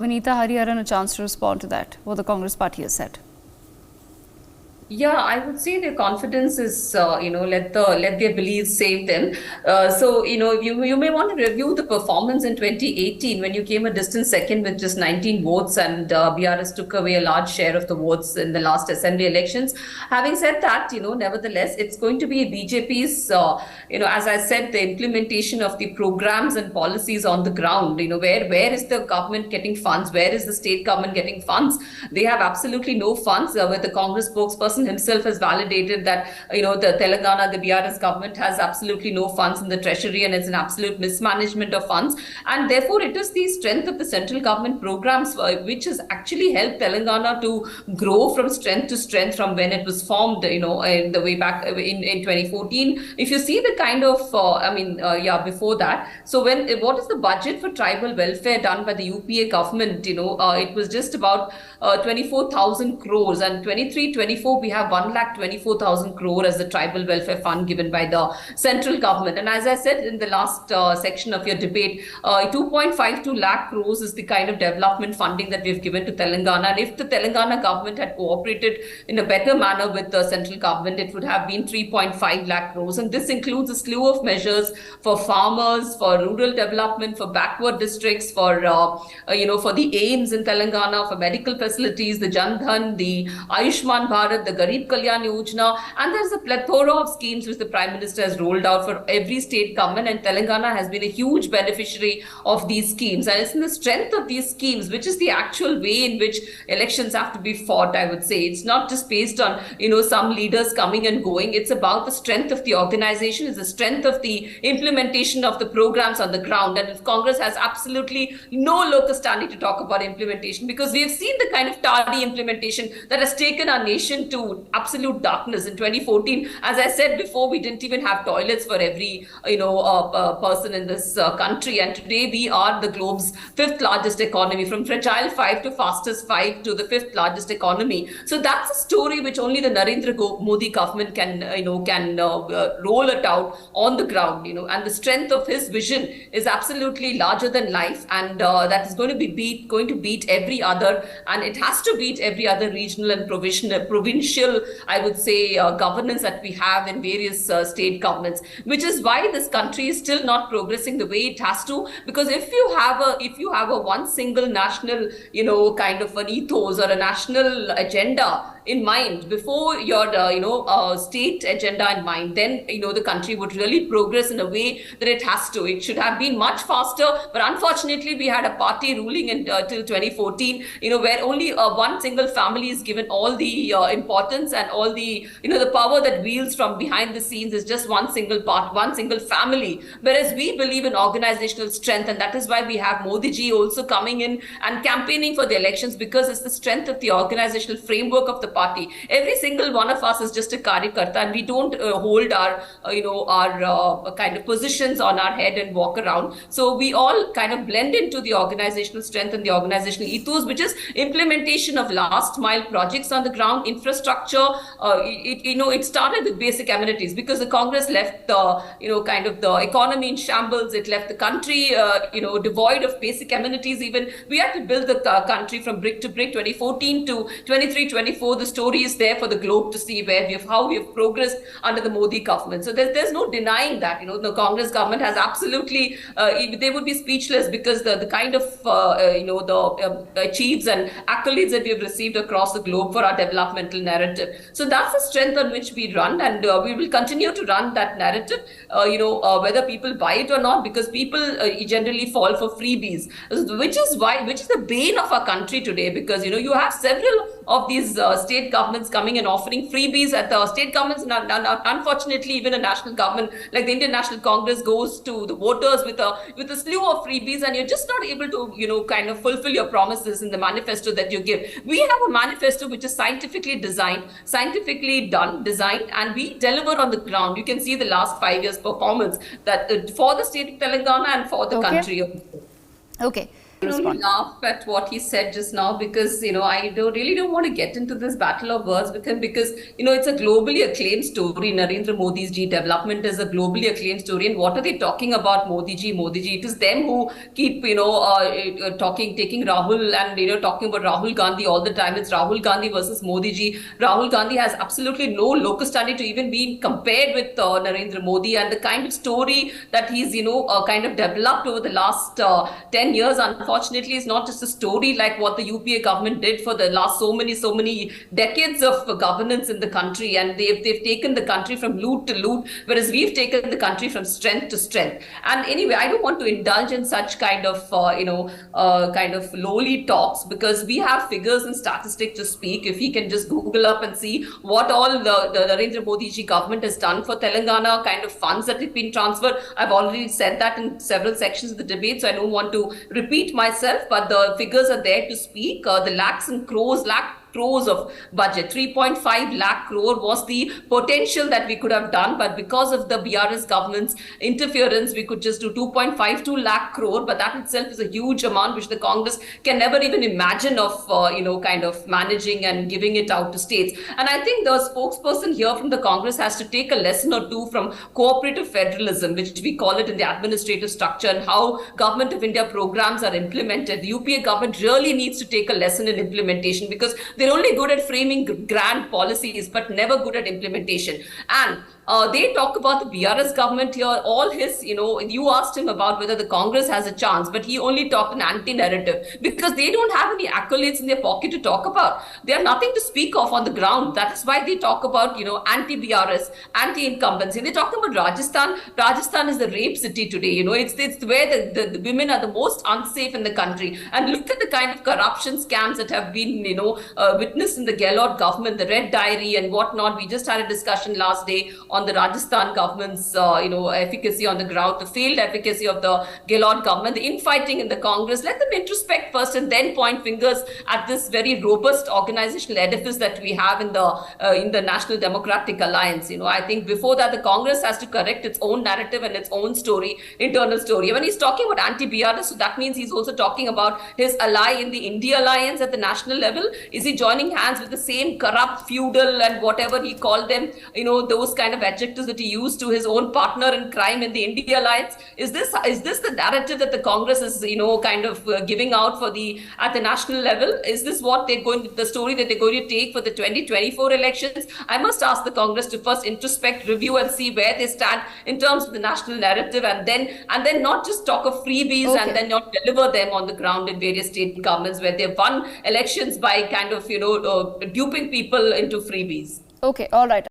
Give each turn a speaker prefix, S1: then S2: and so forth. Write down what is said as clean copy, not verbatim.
S1: Vinita Hariharan a chance to respond to that, what the Congress party has said.
S2: Yeah, I would say their confidence is, let their beliefs save them. You may want to review the performance in 2018 when you came a distant second with just 19 votes, and BRS took away a large share of the votes in the last assembly elections. Having said that, nevertheless, it's going to be BJP's, as I said, the implementation of the programs and policies on the ground. Where is the government getting funds? Where is the state government getting funds? They have absolutely no funds. With the Congress spokesperson himself has validated that the BRS government has absolutely no funds in the treasury, and it's an absolute mismanagement of funds. And therefore, it is the strength of the central government programs which has actually helped Telangana to grow from strength to strength from when it was formed, in the way back in 2014. If you see the kind of, before that. So what is the budget for tribal welfare done by the UPA government? It was just about 24,000 crores, and 23-24 we have 1,24,000 crore as the tribal welfare fund given by the central government. And as I said in the last section of your debate, 2.52 lakh crores is the kind of development funding that we've given to Telangana. And if the Telangana government had cooperated in a better manner with the central government, it would have been 3.5 lakh crores. And this includes a slew of measures for farmers, for rural development, for backward districts, for the AIMS in Telangana, for medical facilities, the Jan Dhan, the Ayushman Bharat, the Garib Kalyan Yojana, and there's a plethora of schemes which the Prime Minister has rolled out for every state government, and Telangana has been a huge beneficiary of these schemes. And it's in the strength of these schemes, which is the actual way in which elections have to be fought, I would say. It's not just based on, some leaders coming and going. It's about the strength of the organization, it's the strength of the implementation of the programs on the ground. And if Congress has absolutely no locus standi to talk about implementation, because we have seen the kind of tardy implementation that has taken our nation to absolute darkness. In 2014, as I said before, we didn't even have toilets for every person in this country, and today we are the globe's fifth largest economy, from fragile 5 to fastest 5 to the fifth largest economy. So that's a story which only the Narendra Modi government can roll it out on the ground, and the strength of his vision is absolutely larger than life, and that is going to beat every other, and it has to beat every other regional and provincial, I would say, governance that we have in various state governments, which is why this country is still not progressing the way it has to. Because if you have a one single national, kind of an ethos or a national agenda in mind before your state agenda in mind, then the country would really progress in a way that it has to. It should have been much faster, but unfortunately we had a party ruling until 2014, where only one single family is given all the importance, and all the the power that wields from behind the scenes is just one single family. Whereas we believe in organizational strength, and that is why we have Modi ji also coming in and campaigning for the elections, because it's the strength of the organizational framework of the party. Every single one of us is just a karyakarta, and we don't hold our kind of positions on our head and walk around. So we all kind of blend into the organizational strength and the organizational ethos, which is implementation of last mile projects on the ground, infrastructure. It started with basic amenities, because the Congress left the economy in shambles. It left the country devoid of basic amenities. Even we had to build the country from brick to brick. 2014 to 23-24, the story is there for the globe to see how we have progressed under the Modi government. So there's no denying that. The Congress government has absolutely they would be speechless, because the kind of achieves and accolades that we have received across the globe for our developmental narrative. So that's the strength on which we run, and we will continue to run that narrative, whether people buy it or not, because people generally fall for freebies, which is the bane of our country today. Because you have several of these state governments coming and offering freebies at the state governments, and unfortunately even a national government like the Indian National Congress goes to the voters with a slew of freebies, and you're just not able to kind of fulfill your promises in the manifesto that you give. We have a manifesto which is scientifically designed, designed, and we deliver on the ground. You can see the last 5 years performance that for the state of Telangana and for the country.
S1: Okay.
S2: I can only
S1: respond.
S2: laugh at what he said just now because I really don't want to get into this battle of words with him because it's a globally acclaimed story. Narendra Modi's development is a globally acclaimed story, and what are they talking about? Modi ji. It is them who keep taking Rahul and talking about Rahul Gandhi all the time. It's Rahul Gandhi versus Modi ji. Rahul Gandhi has absolutely no locus standi to even be compared with Narendra Modi, and the kind of story that he's kind of developed over the last 10 years. Unfortunately, is not just a story like what the UPA government did for the last so many decades of governance in the country, and they've taken the country from loot to loot, whereas we've taken the country from strength to strength. And anyway, I don't want to indulge in such kind of kind of lowly talks because we have figures and statistics to speak. If he can just Google up and see what all the Narendra Modi ji government has done for Telangana, kind of funds that have been transferred. I've already said that in several sections of the debate, so I don't want to repeat myself, but the figures are there to speak. The lakhs and lakh crores of budget. 3.5 lakh crore was the potential that we could have done, but because of the BRS government's interference, we could just do 2.52 lakh crore, but that itself is a huge amount which the Congress can never even imagine of, kind of managing and giving it out to states. And I think the spokesperson here from the Congress has to take a lesson or two from cooperative federalism, which we call it in the administrative structure, and how Government of India programs are implemented. The UPA government really needs to take a lesson in implementation because they're only good at framing grand policies, but never good at implementation. And they talk about the BRS government here, all his, you asked him about whether the Congress has a chance, but he only talked an anti-narrative because they don't have any accolades in their pocket to talk about. They have nothing to speak of on the ground. That's why they talk about, anti-BRS, anti-incumbency. They talk about Rajasthan. Rajasthan is the rape city today. It's where the women are the most unsafe in the country. And look at the kind of corruption scams that have been, witnessed in the Gehlot government, the Red Diary and whatnot. We just had a discussion last day on the Rajasthan government's, efficacy on the ground, the failed efficacy of the Gehlot government, the infighting in the Congress. Let them introspect first and then point fingers at this very robust organizational edifice that we have in the National Democratic Alliance. I think before that, the Congress has to correct its own narrative and its own story, internal story. When he's talking about anti-BRS, so that means he's also talking about his ally in the India Alliance at the national level. Is he joining hands with the same corrupt, feudal, and whatever he called them, those kind of adjectives that he used to his own partner in crime in the India Alliance? Is this the narrative that the Congress is, kind of giving out at the national level? Is this what the story that they're going to take for the 2024 elections? I must ask the Congress to first introspect, review, and see where they stand in terms of the national narrative, and then not just talk of freebies and then not deliver them on the ground in various state governments where they've won elections by kind of duping people into freebies.
S1: Okay, all right.